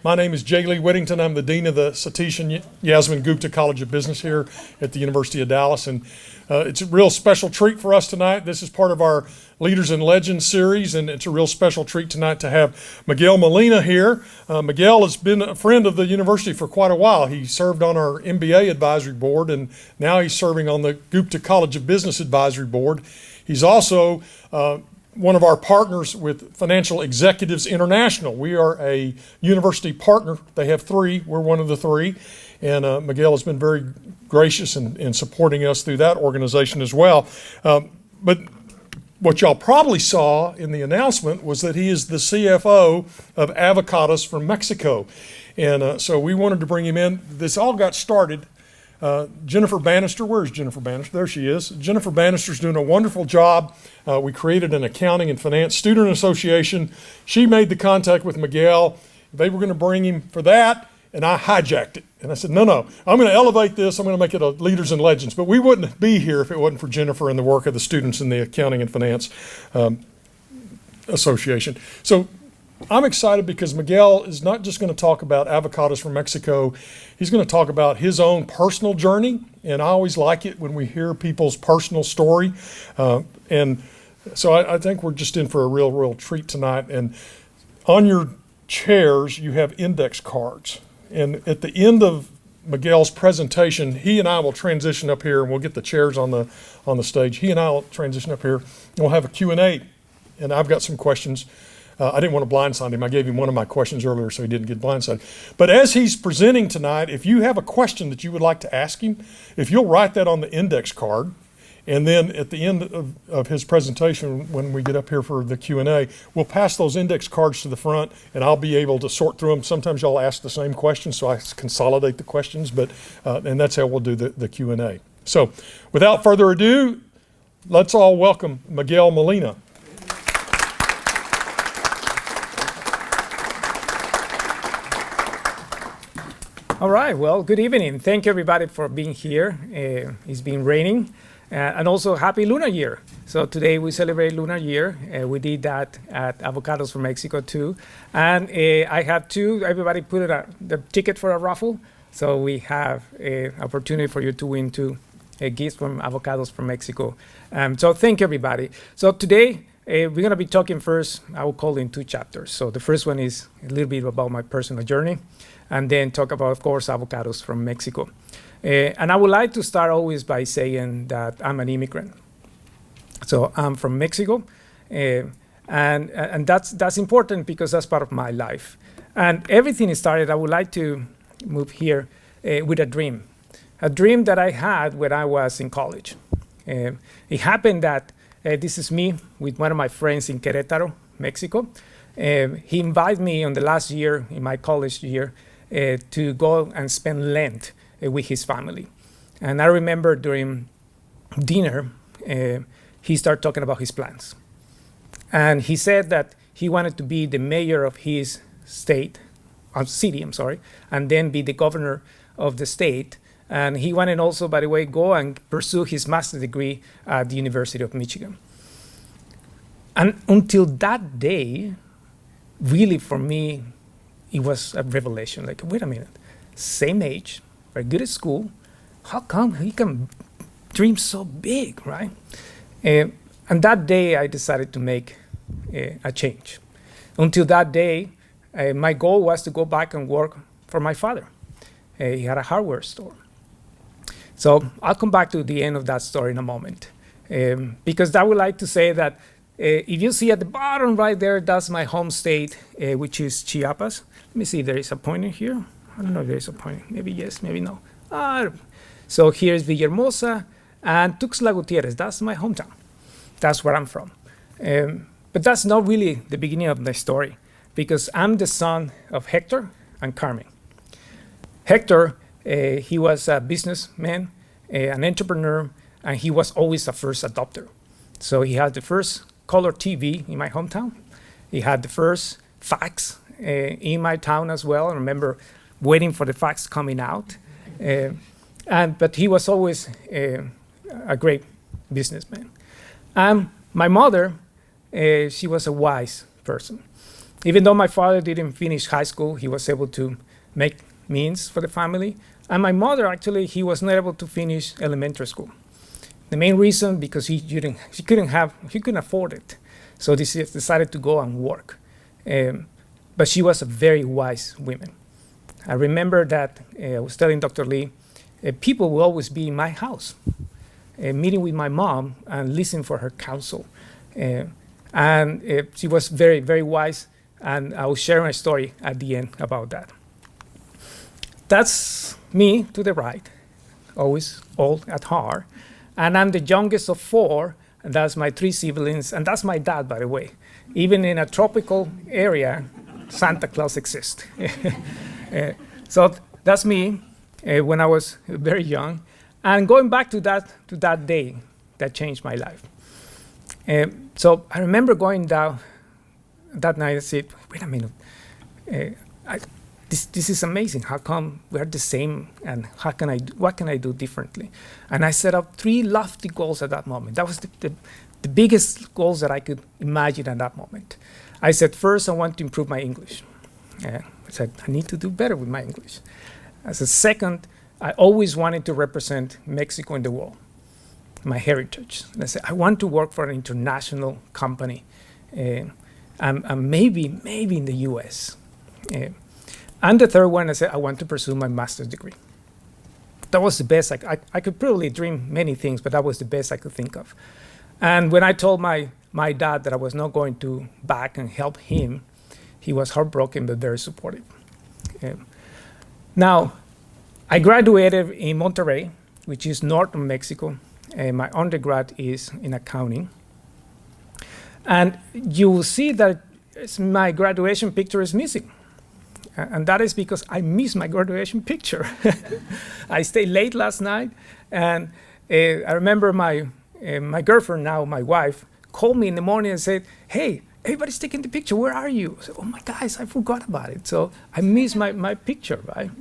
My name is J. Lee Whittington. I'm the Dean of the Satish and Yasmin Gupta College of Business here at the University of Dallas. And it's a real special treat for us tonight. This is part of our Leaders and Legends series, and it's a real special treat tonight to have Miguel Molina here. Miguel has been a friend of the university for quite a while. He served on our MBA advisory board, and now he's serving on the Gupta College of Business advisory board. He's also one of our partners with Financial Executives International. We are a university partner. They have three. We're one of the three. And Miguel has been very gracious in supporting us through that organization as well. But what y'all probably saw in the announcement was that he is the CFO of Avocados From Mexico. And so we wanted to bring him in. This all got started. Jennifer Bannister, where's Jennifer Bannister? There she is. Jennifer Bannister's doing a wonderful job. We created an accounting and finance student association. She made the contact with Miguel. They were going to bring him for that, and I hijacked it. And I said, no, I'm going to elevate this. I'm going to make it a Leaders and Legends. But we wouldn't be here if it wasn't for Jennifer and the work of the students in the accounting and finance association. So I'm excited because Miguel is not just going to talk about Avocados from Mexico. He's going to talk about his own personal journey, and I always like it when we hear people's personal story. And so I think we're just in for a real treat tonight. And on your chairs, you have index cards. And at the end of Miguel's presentation, he and I will transition up here, and we'll get the chairs on the stage. He and I will transition up here, and we'll have a Q&A. And I've got some questions. I didn't want to blindside him. I gave him one of my questions earlier so he didn't get blindsided. But as he's presenting tonight, if you have a question that you would like to ask him, if you'll write that on the index card, and then at the end of his presentation, when we get up here for the Q&A, we'll pass those index cards to the front, and I'll be able to sort through them. Sometimes y'all ask the same questions, so I consolidate the questions, but and that's how we'll do the Q&A. So without further ado, let's all welcome Miguel Molina. All right, well, good evening. Thank you, everybody, for being here. It's been raining, and also happy Lunar Year. So today we celebrate Lunar Year. We did that at Avocados from Mexico, too. And I have everybody put the ticket for a raffle. So we have an opportunity for you to win two gifts from Avocados from Mexico. So thank you, everybody. So today, we're going to be talking first, I will call it in two chapters. So the first one is a little bit about my personal journey, and then talk about, of course, Avocados from Mexico. And I would like to start always by saying that I'm an immigrant. So I'm from Mexico, and that's important because that's part of my life. And everything started, I would like to move here with a dream that I had when I was in college. It happened that this is me with one of my friends in Querétaro, Mexico. He invited me on the last year, in my college year, to go and spend Lent with his family. And I remember during dinner, he started talking about his plans. And he said that he wanted to be the mayor of his city, and then be the governor of the state. And he wanted also, by the way, go and pursue his master's degree at the University of Michigan. And until that day, really for me, it was a revelation. Like, wait a minute, same age, very good at school. How come he can dream so big, right? And that day, I decided to make a change. Until that day, my goal was to go back and work for my father. He had a hardware store. So I'll come back to the end of that story in a moment. Because I would like to say that if you see at the bottom right there, that's my home state, which is Chiapas. Let me see if there is a pointer here. I don't know if there is a pointer. Maybe yes, maybe no. So here's Villahermosa and Tuxtla Gutierrez. That's my hometown. That's where I'm from. But that's not really the beginning of my story, because I'm the son of Hector and Carmen. Hector, he was a businessman, an entrepreneur, and he was always a first adopter. So he had the first color TV in my hometown. He had the first fax in my town as well. I remember waiting for the fax coming out. But he was always a great businessman. My mother, she was a wise person. Even though my father didn't finish high school, he was able to make means for the family. And my mother, actually, he was not able to finish elementary school. The main reason, because he couldn't afford it. So he decided to go and work. But she was a very wise woman. I remember that I was telling Dr. Lee, people will always be in my house, meeting with my mom and listening for her counsel. And she was very, very wise. And I will share my story at the end about that. That's me to the right, always old at heart. And I'm the youngest of 4, and that's my 3 siblings, and that's my dad, by the way. Even in a tropical area, Santa Claus exists. So that's me when I was very young. And going back to that day that changed my life. So I remember going down that night and said, wait a minute, this is amazing. How come we're the same, and what can I do differently? And I set up 3 lofty goals at that moment. That was the biggest goals that I could imagine at that moment. I said, first, I want to improve my English. I said, I need to do better with my English. As a second, I always wanted to represent Mexico in the world, my heritage. And I said, I want to work for an international company, and maybe in the US. And the third one, I said, I want to pursue my master's degree. That was the best. I could probably dream many things, but that was the best I could think of. And when I told my dad that I was not going to back and help him, he was heartbroken but very supportive. Now, I graduated in Monterrey, which is north of Mexico, and my undergrad is in accounting. And you will see that my graduation picture is missing. And that is because I missed my graduation picture. I stayed late last night, and I remember my girlfriend, now my wife, called me in the morning and said, hey, everybody's taking the picture, where are you? I said, oh my gosh, I forgot about it. So I missed my picture, right?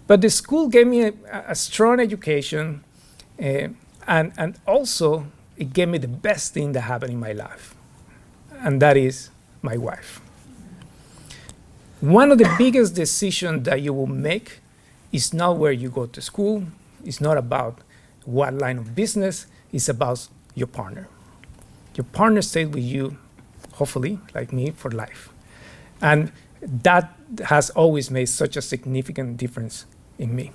But the school gave me a strong education, and also it gave me the best thing that happened in my life, and that is my wife. One of the biggest decisions that you will make is not where you go to school. It's not about what line of business. It's about your partner. Your partner stays with you, hopefully, like me, for life. And that has always made such a significant difference in me.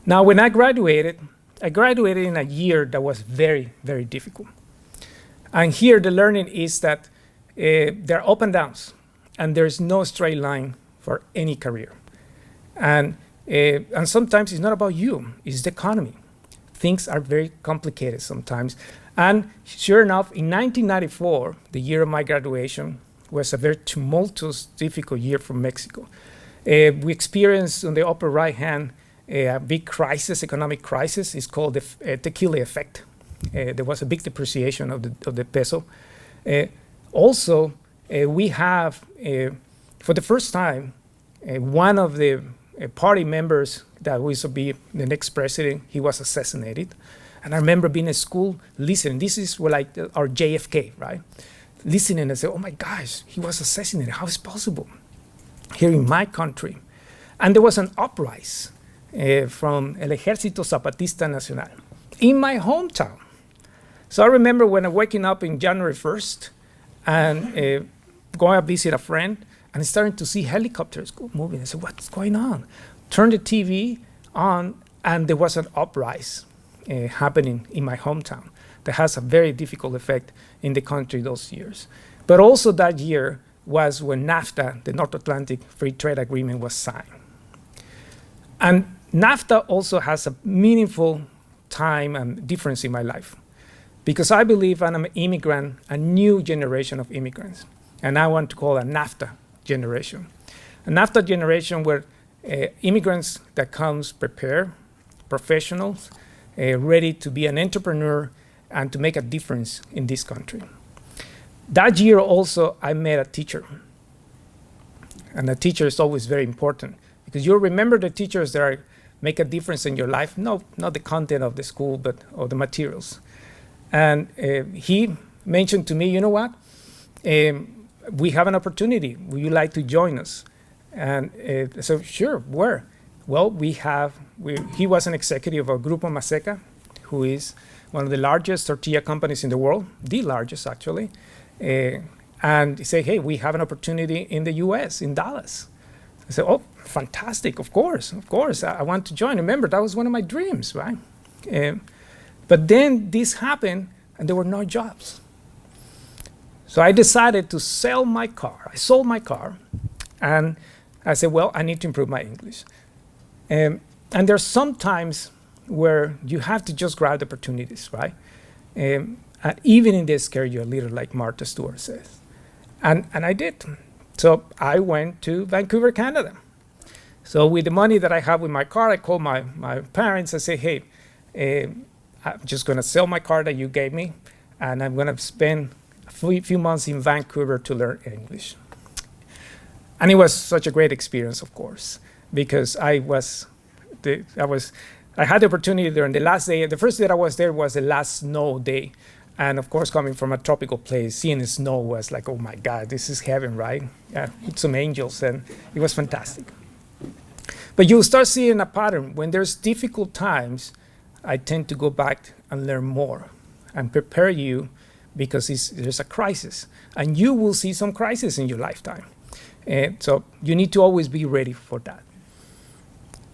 Now, when I graduated in a year that was very, very difficult. And here the learning is that there are up and downs. And there's no straight line for any career. And sometimes it's not about you, it's the economy. Things are very complicated sometimes. And sure enough, in 1994, the year of my graduation, was a very tumultuous, difficult year for Mexico. We experienced on the upper right hand a big crisis, economic crisis. It's called the tequila effect. There was a big depreciation of the peso. Also, we have, for the first time, one of the party members that was to be the next president, he was assassinated. And I remember being in school listening. This is like our JFK, right? Listening and say, oh my gosh, he was assassinated. How is it possible? Here in my country. And there was an uprising from El Ejército Zapatista Nacional in my hometown. So I remember when I'm waking up in January 1st and going to visit a friend and starting to see helicopters moving. I said, what's going on? Turned the TV on, and there was an uprising happening in my hometown that has a very difficult effect in the country those years. But also that year was when NAFTA, the North Atlantic Free Trade Agreement, was signed. And NAFTA also has a meaningful time and difference in my life, because I believe I'm an immigrant, a new generation of immigrants, and I want to call a NAFTA generation. A NAFTA generation where immigrants that comes prepared, professionals, ready to be an entrepreneur and to make a difference in this country. That year also, I met a teacher. And a teacher is always very important, because you remember the teachers that make a difference in your life, not the content of the school, but of the materials. And he mentioned to me, you know what? we have an opportunity. Would you like to join us? And so, sure, where? Well, he was an executive of Grupo Maseca, who is one of the largest tortilla companies in the world, the largest, actually. And he said, hey, we have an opportunity in the US, in Dallas. I said, oh, fantastic, of course, I want to join. Remember, that was one of my dreams, right? But then this happened, and there were no jobs. So I decided to sell my car. I sold my car, and I said, well, I need to improve my English. And there's some times where you have to just grab the opportunities, right? And even in this scare you a little, like Martha Stewart says. And I did. So I went to Vancouver, Canada. So with the money that I have with my car, I called my parents and said, hey, I'm just going to sell my car that you gave me, and I'm going to spend a few months in Vancouver to learn English. And it was such a great experience, of course, because I had the opportunity during the last day. The first day that I was there was the last snow day. And of course, coming from a tropical place, seeing the snow was like, oh my God, this is heaven, right? Yeah, with some angels, and it was fantastic. But you'll start seeing a pattern. When there's difficult times, I tend to go back and learn more and prepare you, because there's a crisis. And you will see some crisis in your lifetime. And so you need to always be ready for that.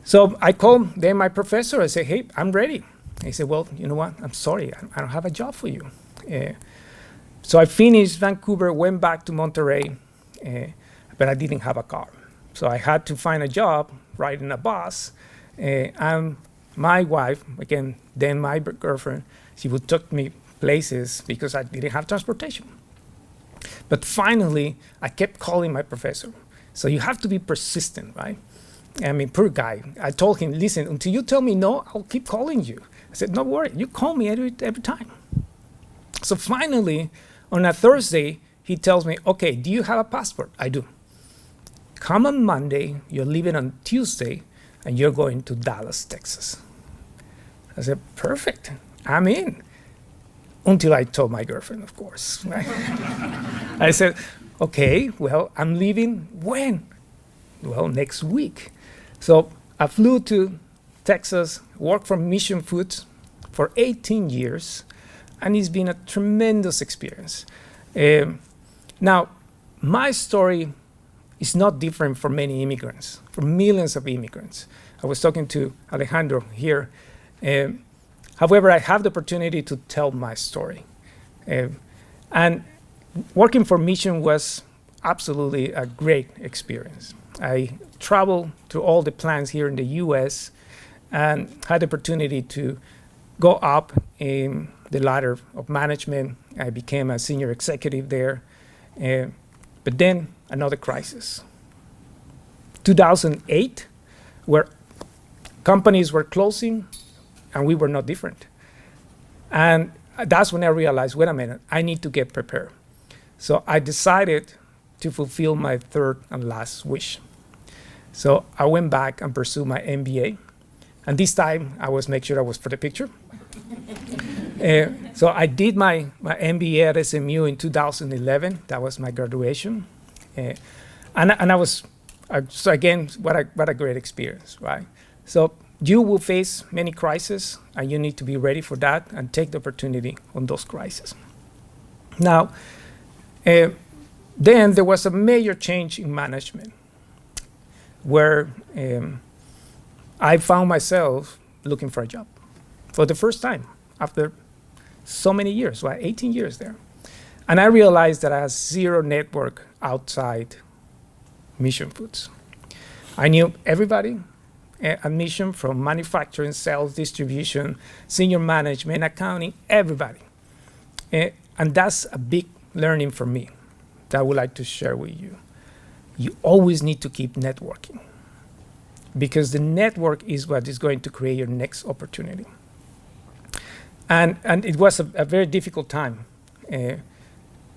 So I called then my professor. I said, hey, I'm ready. He said, well, you know what? I'm sorry. I don't have a job for you. So I finished Vancouver, went back to Monterey, but I didn't have a car. So I had to find a job riding a bus. And my wife, again, then my girlfriend, she would take me places because I didn't have transportation. But finally, I kept calling my professor. So you have to be persistent, right? I mean, poor guy. I told him, listen, until you tell me no, I'll keep calling you. I said, don't worry, you call me every time. So finally, on a Thursday, he tells me, okay, do you have a passport? I do. Come on Monday, you're leaving on Tuesday, and you're going to Dallas, Texas. I said, perfect, I'm in. Until I told my girlfriend, of course. Right? I said, okay, well, I'm leaving when? Well, next week. So I flew to Texas, worked for Mission Foods for 18 years, and it's been a tremendous experience. Now, my story is not different for many immigrants, for millions of immigrants. I was talking to Alejandro here. However, I have the opportunity to tell my story. And working for Mission was absolutely a great experience. I traveled to all the plants here in the US and had the opportunity to go up in the ladder of management. I became a senior executive there. But then another crisis. 2008, where companies were closing and we were no different. And that's when I realized, wait a minute, I need to get prepared. So I decided to fulfill my third and last wish. So I went back and pursued my MBA. And this time, I was make sure I was for the picture. So I did my MBA at SMU in 2011. That was my graduation. And I was, so again, what a great experience, right? So you will face many crises, and you need to be ready for that and take the opportunity on those crises. Now, then there was a major change in management, where I found myself looking for a job for the first time after so many years, right? 18 years there. And I realized that I had zero network outside Mission Foods. I knew everybody at Mission, from manufacturing, sales, distribution, senior management, accounting, everybody. And that's a big learning for me that I would like to share with you. You always need to keep networking, because the network is what is going to create your next opportunity. And it was a very difficult time. And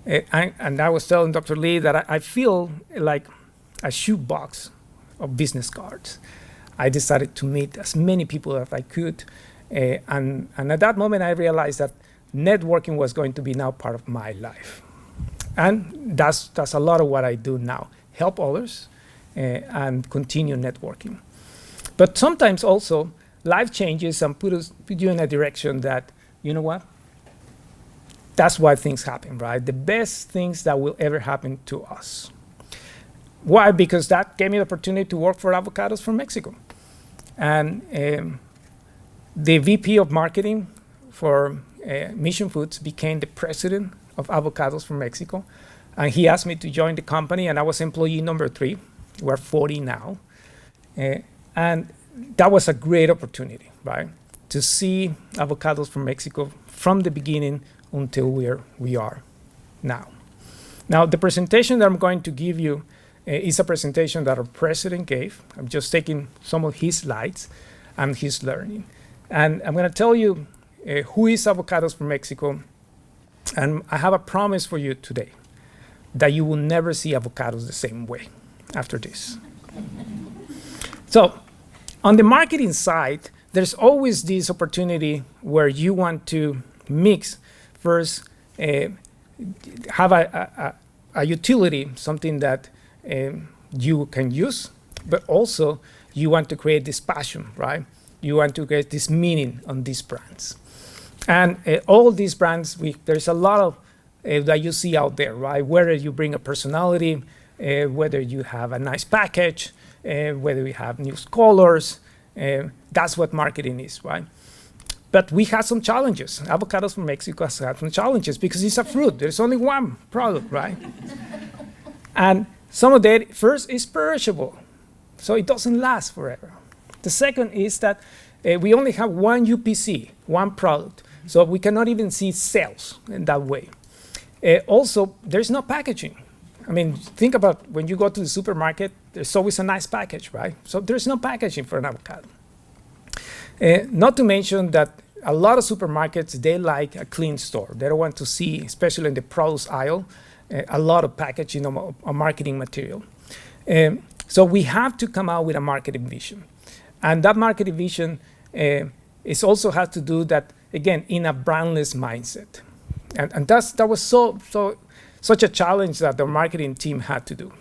I was telling Dr. Lee that I feel like a shoebox of business cards. I decided to meet as many people as I could. And at that moment, I realized that networking was going to be now part of my life. And that's a lot of what I do now, help others and continue networking. But sometimes also, life changes and put you in a direction that, you know what? That's why things happen, right? The best things that will ever happen to us. Why? Because that gave me the opportunity to work for Avocados from Mexico. And the VP of marketing for Mission Foods became the president of Avocados from Mexico. And he asked me to join the company, and I was employee number 3. We're 40 now. And that was a great opportunity, right? To see Avocados from Mexico from the beginning until where we are now. Now, the presentation that I'm going to give you is a presentation that our president gave. I'm just taking some of his slides and his learning. And I'm going to tell you who is Avocados from Mexico. And I have a promise for you today that you will never see avocados the same way after this. So, on the marketing side, there's always this opportunity where you want to mix first, have a utility, something that you can use, but also you want to create this passion, right? You want to create this meaning on these brands. And all these brands, there's a lot of that you see out there, right? Whether you bring a personality, whether you have a nice package, whether we have new colors, that's what marketing is, right? But we have some challenges. Avocados from Mexico has had some challenges because it's a fruit. There's only one product, right? And some of that, first, is perishable, so it doesn't last forever. The second is that we only have one UPC, one product, so we cannot even see sales in that way. Also, there's no packaging. I mean, think about when you go to the supermarket, there's always a nice package, right? So there's no packaging for an avocado. Not to mention that a lot of supermarkets, they like a clean store. They don't want to see, especially in the produce aisle, a lot of packaging or marketing material. So we have to come out with a marketing vision. And that marketing vision is also has to do that, again, in a brandless mindset. And that was such a challenge that the marketing team had to do.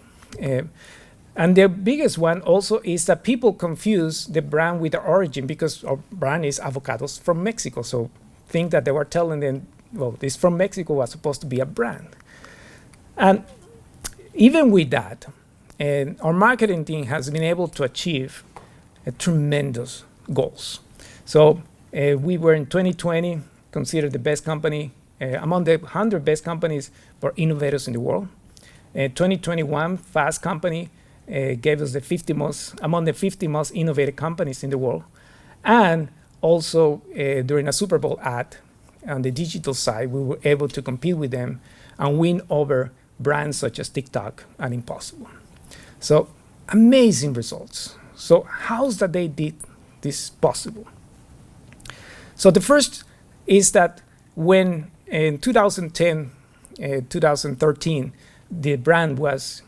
And the biggest one also is that people confuse the brand with the origin because our brand is Avocados from Mexico. So think that they were telling them, well, this from Mexico was supposed to be a brand. And even with that, our marketing team has been able to achieve tremendous goals. So we were in 2020 considered the best company, among the 100 best companies for innovators in the world. 2021, Fast Company gave us among the 50 most innovative companies in the world. And also during a Super Bowl ad on the digital side, we were able to compete with them and win over brands such as TikTok and Impossible. So amazing results. So how's that they did this possible? So the first is that when in 2010, 2013, the brand was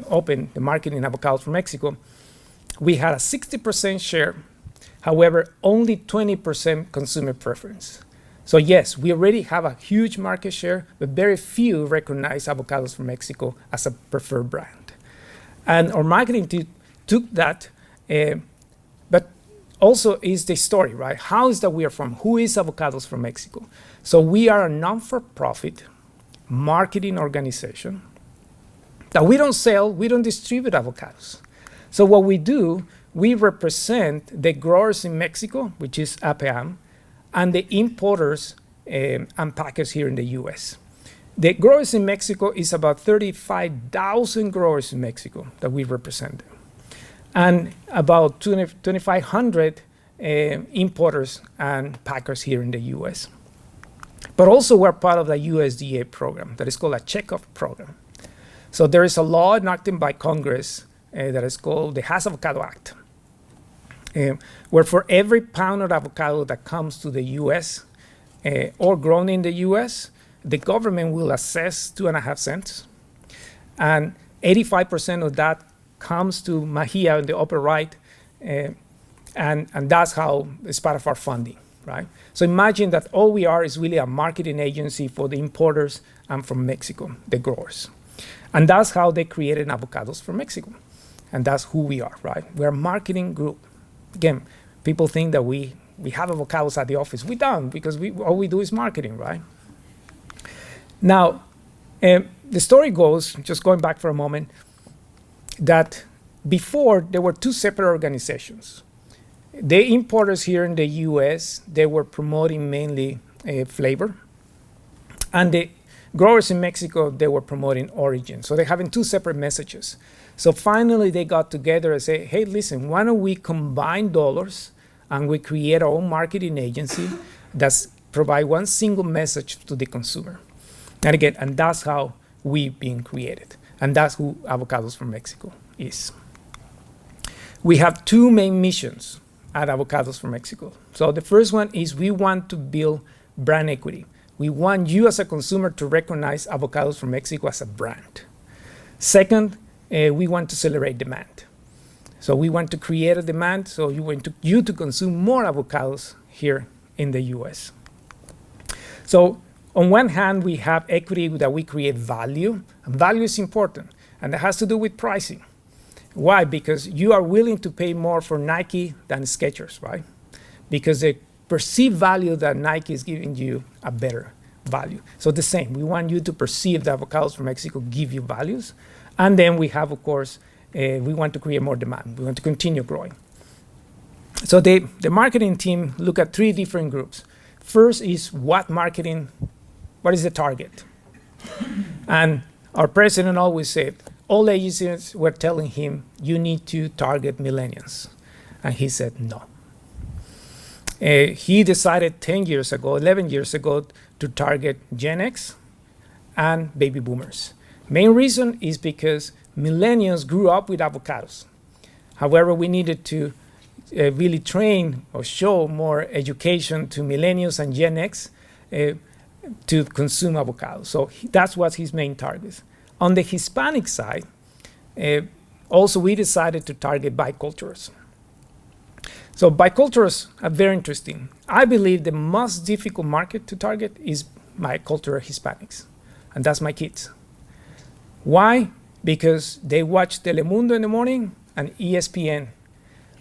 open, the market in Avocados from Mexico, we had a 60% share, however, only 20% consumer preference. So yes, we already have a huge market share, but very few recognize Avocados from Mexico as a preferred brand. And our marketing team took that, but also is the story, right? How is that we are from? Who is Avocados from Mexico? So we are a non-for-profit marketing organization that we don't sell, we don't distribute avocados. So what we do, we represent the growers in Mexico, which is APAM, and the importers and packers here in the US. The growers in Mexico is about 35,000 growers in Mexico that we represent. And about 2,500 importers and packers here in the US. But also we're part of the USDA program that is called a checkoff program. So there is a law enacted by Congress that is called the Has Avocado Act, where for every pound of avocado that comes to the US or grown in the US, the government will assess 2.5 cents. And 85% of that comes to Mahia in the upper right, and that's how it's part of our funding, right? So imagine that all we are is really a marketing agency for the importers and from Mexico, the growers. And that's how they created Avocados from Mexico. And that's who we are, right? We're a marketing group. Again, people think that we have avocados at the office. We don't, because all we do is marketing, right? Now, the story goes, just going back for a moment, that before there were two separate organizations. The importers here in the US, they were promoting mainly flavor. And the growers in Mexico, they were promoting origin. So they're having two separate messages. So finally they got together and say, hey, listen, why don't we combine dollars and we create our own marketing agency that's provide one single message to the consumer. And again, and that's how we've been created. And that's who Avocados from Mexico is. We have two main missions at Avocados from Mexico. So the first one is we want to build brand equity. We want you as a consumer to recognize Avocados from Mexico as a brand. Second, we want to celebrate demand. So we want to create a demand so you to consume more avocados here in the US. So on one hand, we have equity that we create value, and value is important, and that has to do with pricing. Why? Because you are willing to pay more for Nike than Skechers, right? Because the perceived value that Nike is giving you a better value. So the same, we want you to perceive that Avocados from Mexico give you values. And then we have, of course, we want to create more demand. We want to continue growing. So the marketing team look at three different groups. First is what is the target? And our president always said, all agencies were telling him, you need to target millennials. And he said, no. He decided 11 years ago, to target Gen X and baby boomers. Main reason is because millennials grew up with avocados. However, we needed to really train or show more education to millennials and Gen X to consume avocados. So that's what his main target. On the Hispanic side, also we decided to target biculturists. So biculturists are very interesting. I believe the most difficult market to target is bicultural Hispanics, and that's my kids. Why? Because they watch Telemundo in the morning and ESPN,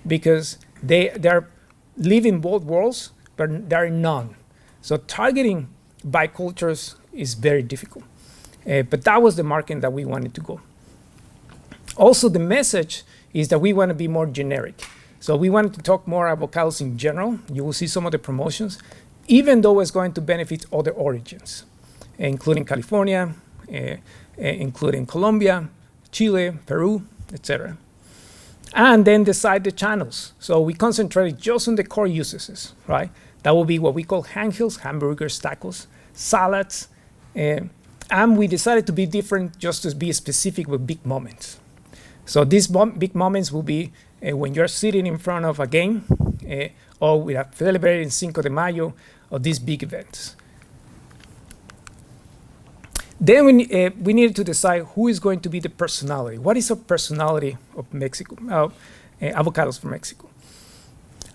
because they're living both worlds, but they're none. So targeting bicultures is very difficult. But that was the market that we wanted to go. Also, the message is that we want to be more generic. So we wanted to talk more avocados in general. You will see some of the promotions, even though it's going to benefit other origins, including California, including Colombia, Chile, Peru, etc. And then decide the channels. So we concentrated just on the core uses, right? That will be what we call handhelds, hamburgers, tacos, salads, and we decided to be different just to be specific with big moments. So these big moments will be when you're sitting in front of a game, or we are celebrating Cinco de Mayo, or these big events. Then we needed to decide who is going to be the personality. What is a personality of Mexico, Avocados from Mexico?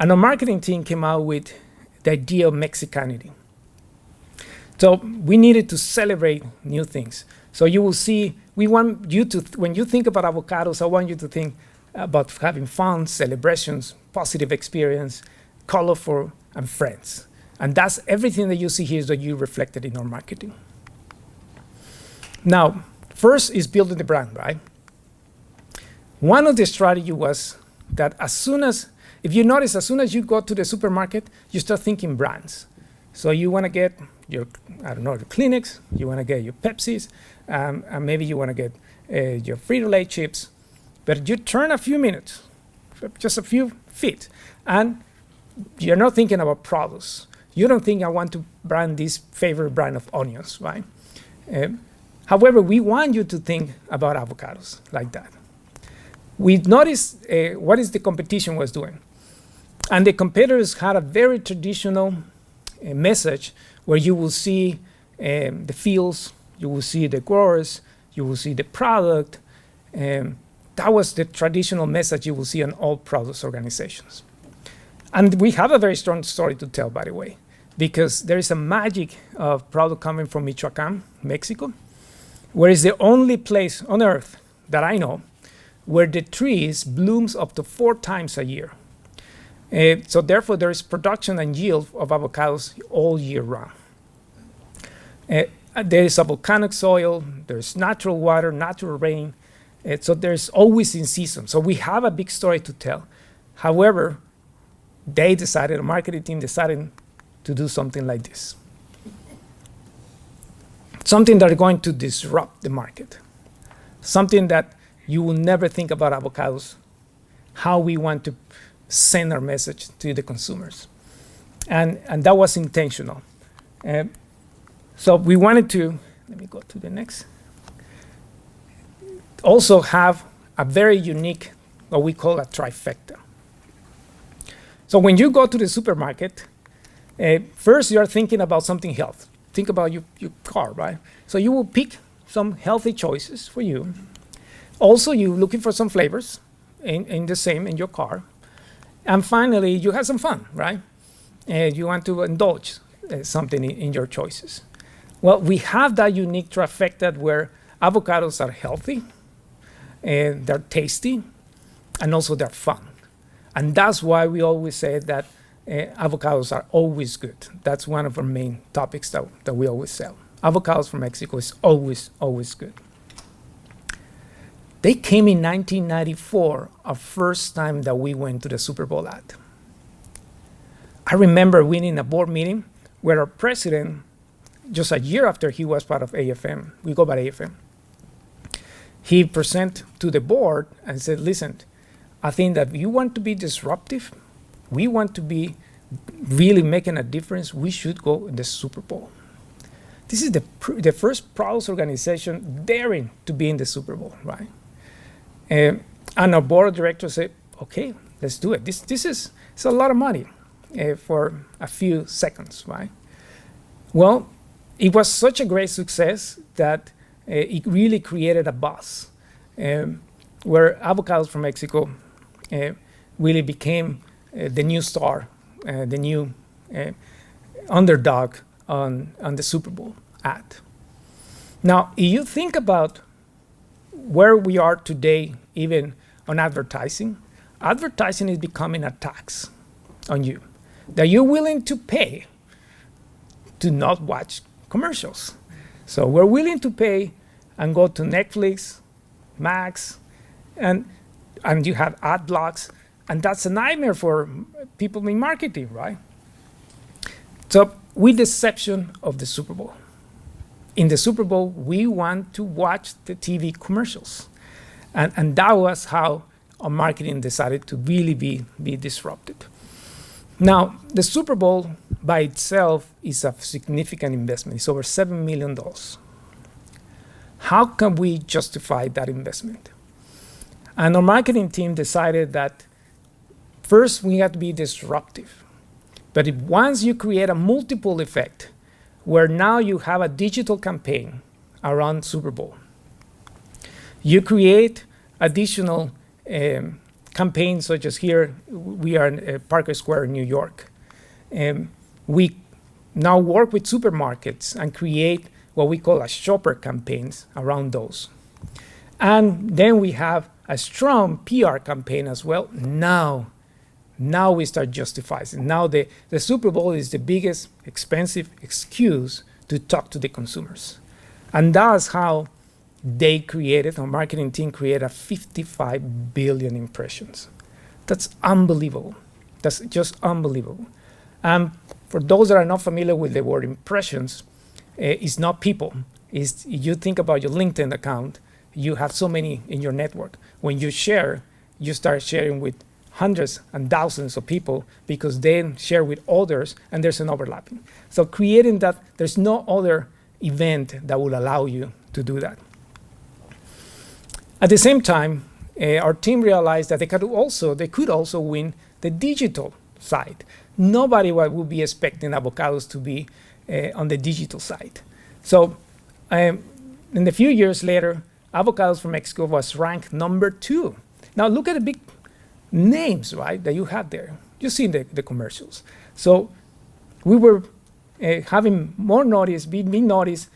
And our marketing team came out with the idea of Mexicanity. So we needed to celebrate new things. So you will see, we want you to, when you think about avocados, I want you to think about having fun, celebrations, positive experience, colorful, and friends. And that's everything that you see here is that you reflected in our marketing. Now, first is building the brand, right? One of the strategy was that if you notice, as soon as you go to the supermarket, you start thinking brands. So you want to get your, your Kleenex, you want to get your Pepsis, and maybe you want to get your Frito-Lay chips. But you turn a few minutes, just a few feet, and you're not thinking about products. You don't think I want to brand this favorite brand of onions, right? However, we want you to think about avocados like that. We noticed what is the competition was doing. And the competitors had a very traditional message where you will see the fields, you will see the growers, you will see the product. That was the traditional message you will see on all products organizations. And we have a very strong story to tell, by the way, because there is a magic of product coming from Michoacan, Mexico, where it's the only place on earth that I know where the trees blooms up to 4 times a year. So therefore, there is production and yield of avocados all year round. There is a volcanic soil, there's natural water, natural rain, so there's always in season. So we have a big story to tell. However, the marketing team decided to do something like this. Something that is going to disrupt the market. Something that you will never think about avocados, how we want to send our message to the consumers. And that was intentional. So we wanted to, let me go to the next, also have a very unique, what we call a trifecta. So when you go to the supermarket, first you are thinking about something health. Think about your car, right? So you will pick some healthy choices for you. Also, you're looking for some flavors in your car. And finally, you have some fun, right? You want to indulge something in your choices. Well, we have that unique trifecta where avocados are healthy, they're tasty, and also they're fun. And that's why we always say that avocados are always good. That's one of our main topics that we always sell. Avocados from Mexico is always, always good. They came in 1994, our first time that we went to the Super Bowl ad. I remember winning a board meeting where our president, just a year after he was part of AFM, we go by AFM, he presented to the board and said, listen, I think that if you want to be disruptive, we want to be really making a difference, we should go in the Super Bowl. This is the first products organization daring to be in the Super Bowl, right? And our board of directors said, okay, let's do it. It's a lot of money for a few seconds, right? Well, it was such a great success that it really created a buzz where Avocados from Mexico really became the new star, the new underdog on the Super Bowl ad. Now, if you think about where we are today, even on advertising is becoming a tax on you, that you're willing to pay to not watch commercials. So we're willing to pay and go to Netflix, Max, and you have ad blocks, and that's a nightmare for people in marketing, right? So with the exception of the Super Bowl. In the Super Bowl, we want to watch the TV commercials. And that was how our marketing decided to really be disrupted. Now, the Super Bowl by itself is a significant investment. It's over $7 million. How can we justify that investment? And our marketing team decided that first we have to be disruptive. But once you create a multiple effect, where now you have a digital campaign around Super Bowl, you create additional campaigns such as here, we are in Parker Square in New York. We now work with supermarkets and create what we call a shopper campaigns around those. And then we have a strong PR campaign as well. Now we start justifying. Now the Super Bowl is the biggest expensive excuse to talk to the consumers. And that's how our marketing team created 55 billion impressions. That's unbelievable. That's just unbelievable. For those that are not familiar with the word impressions, it's not people. You think about your LinkedIn account, you have so many in your network. When you share, you start sharing with hundreds and thousands of people because they share with others and there's an overlapping. So creating that, there's no other event that will allow you to do that. At the same time, our team realized that they could also win the digital side. Nobody would be expecting avocados to be on the digital side. So in a few years later, Avocados from Mexico was ranked number 2. Now look at the big names, right, that you have there. You've seen the commercials. So we were having more notice, being noticed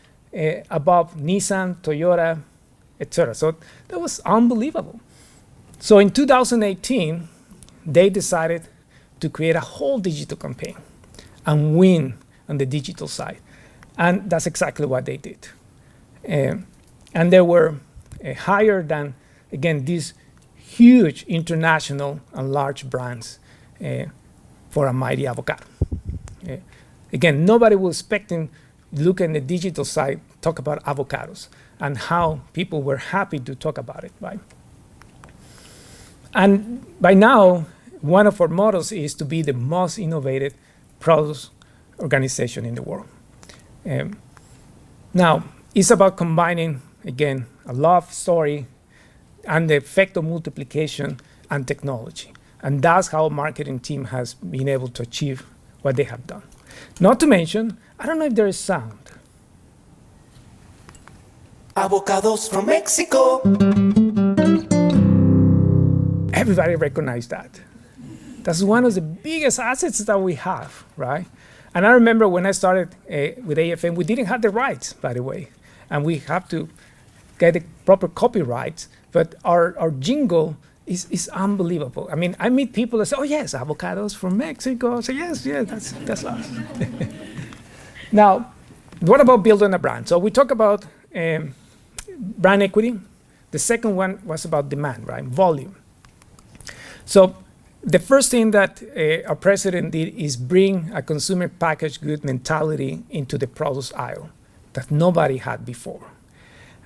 above Nissan, Toyota, etc. So that was unbelievable. So in 2018, they decided to create a whole digital campaign and win on the digital side. And that's exactly what they did. And they were higher than, again, these huge international and large brands for a mighty avocado. Again, nobody was expecting, look at the digital side, talk about avocados and how people were happy to talk about it, right? And by now, one of our models is to be the most innovative produce organization in the world. Now, it's about combining, again, a love story and the effect of multiplication and technology. And that's how our marketing team has been able to achieve what they have done. Not to mention, I don't know if there is sound. Avocados from Mexico. Everybody recognized that. That's one of the biggest assets that we have, right? And I remember when I started with AFM, we didn't have the rights, by the way. And we have to get the proper copyrights. But our jingle is unbelievable. I mean, I meet people that say, oh, yes, avocados from Mexico. I say, yes, that's us. Now, what about building a brand? So we talk about brand equity. The second one was about demand, right? Volume. So the first thing that our president did is bring a consumer packaged good mentality into the produce aisle that nobody had before.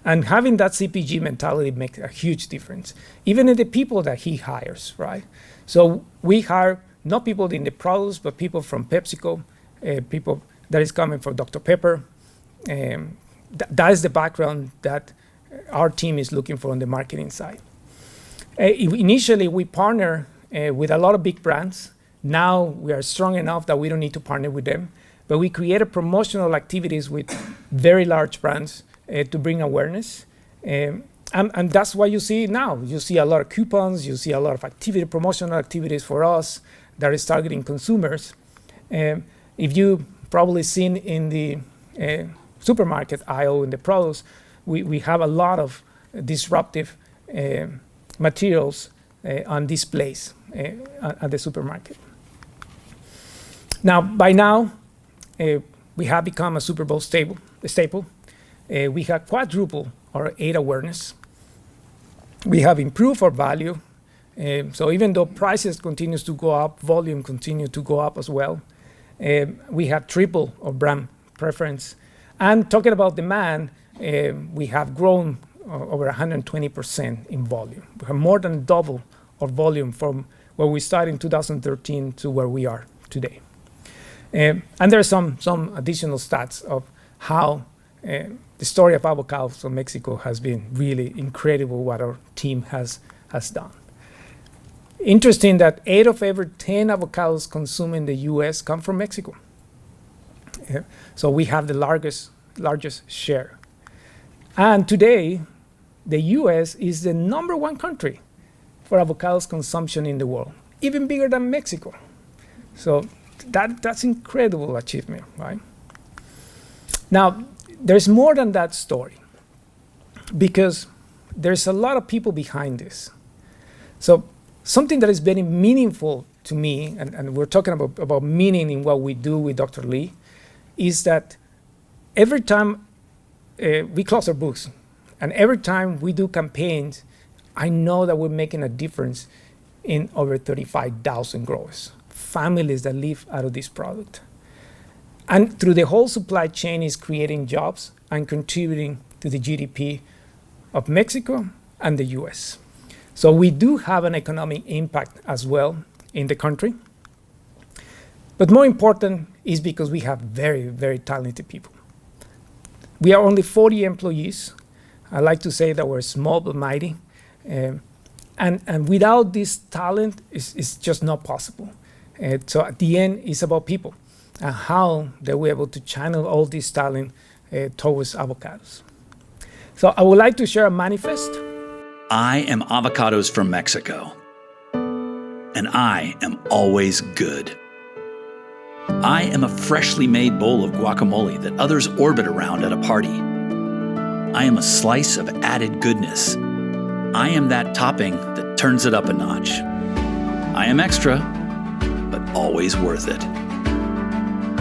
And having that CPG mentality makes a huge difference, even in the people that he hires, right? So we hire not people in the produce, but people from PepsiCo, people that is coming from Dr. Pepper. That is the background that our team is looking for on the marketing side. Initially, we partner with a lot of big brands. Now we are strong enough that we don't need to partner with them, but we created promotional activities with very large brands to bring awareness. And that's what you see now. You see a lot of coupons, you see a lot of promotional activities for us that is targeting consumers. If you probably seen in the supermarket aisle in the produce, we have a lot of disruptive materials on displays at the supermarket. Now, by now, we have become a Super Bowl staple. We have quadrupled our aid awareness. We have improved our value. So even though prices continues to go up, volume continues to go up as well. We have tripled our brand preference. And talking about demand, we have grown over 120% in volume. We have more than double our volume from where we started in 2013 to where we are today. And there are some additional stats of how the story of avocados from Mexico has been really incredible what our team has done. Interesting that 8 of every 10 avocados consumed in the US come from Mexico. So we have the largest share. And today, the US is the #1 country for avocados consumption in the world, even bigger than Mexico. So that's incredible achievement, right? Now, there's more than that story because there's a lot of people behind this. So something that is very meaningful to me, and we're talking about meaning in what we do with Dr. Lee, is that every time we close our books, and every time we do campaigns, I know that we're making a difference in over 35,000 growers, families that live out of this product. And through the whole supply chain is creating jobs and contributing to the GDP of Mexico and the US. So we do have an economic impact as well in the country. But more important is because we have very, very talented people. We are only 40 employees. I like to say that we're small but mighty. And without this talent, it's just not possible. So at the end, it's about people and how they were able to channel all this talent towards avocados. So I would like to share a manifest. I am Avocados from Mexico. and I am always good. I am a freshly made bowl of guacamole that others orbit around at a party. I am a slice of added goodness. I am that topping that turns it up a notch. I am extra, but always worth it.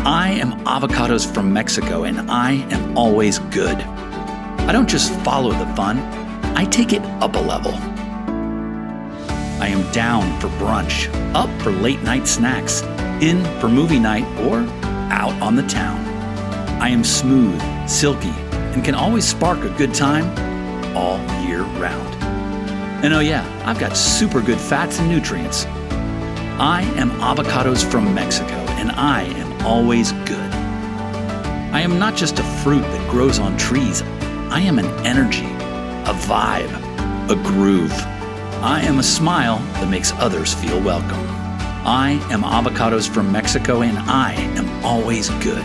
I am avocados from Mexico, and I am always good. I don't just follow the fun, I take it up a level. I am down for brunch, up for late night snacks, in for movie night, or out on the town. I am smooth, silky, and can always spark a good time all year round. And oh yeah, I've got super good fats and nutrients. I am avocados from Mexico, and I am always good. I am not just a fruit that grows on trees. I am an energy, a vibe, a groove. I am a smile that makes others feel welcome. I am avocados from Mexico, and I am always good.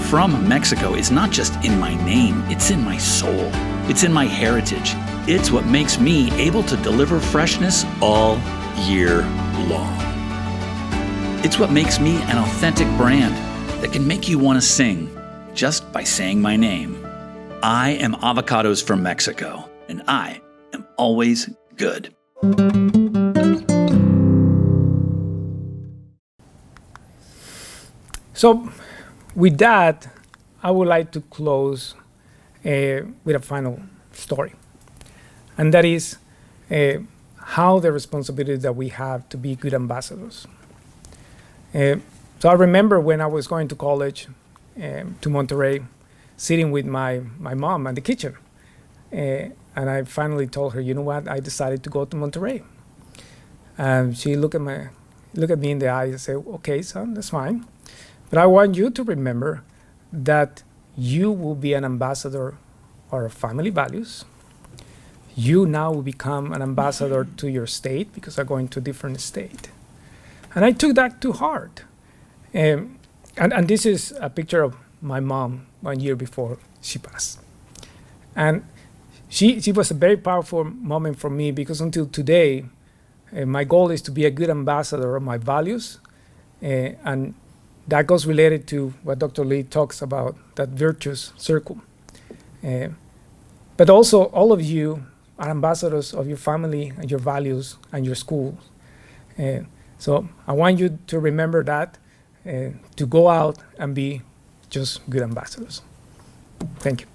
From Mexico is not just in my name, it's in my soul. It's in my heritage. It's what makes me able to deliver freshness all year long. It's what makes me an authentic brand that can make you want to sing just by saying my name. I am avocados from Mexico, and I am always good. So with that, I would like to close with a final story. And that is how the responsibility that we have to be good ambassadors. So I remember when I was going to college to Monterrey, sitting with my mom in the kitchen. And I finally told her, you know what, I decided to go to Monterrey. She looked at me in the eye and said, okay, son, that's fine. But I want you to remember that you will be an ambassador of our family values. You now will become an ambassador to your state because you're going to a different state. And I took that to heart. And this is a picture of my mom 1 year before she passed. And she was a very powerful moment for me because until today, my goal is to be a good ambassador of my values. And that goes related to what Dr. Lee talks about, that virtuous circle. But also, all of you are ambassadors of your family and your values and your schools. So I want you to remember that, to go out and be just good ambassadors. Thank you.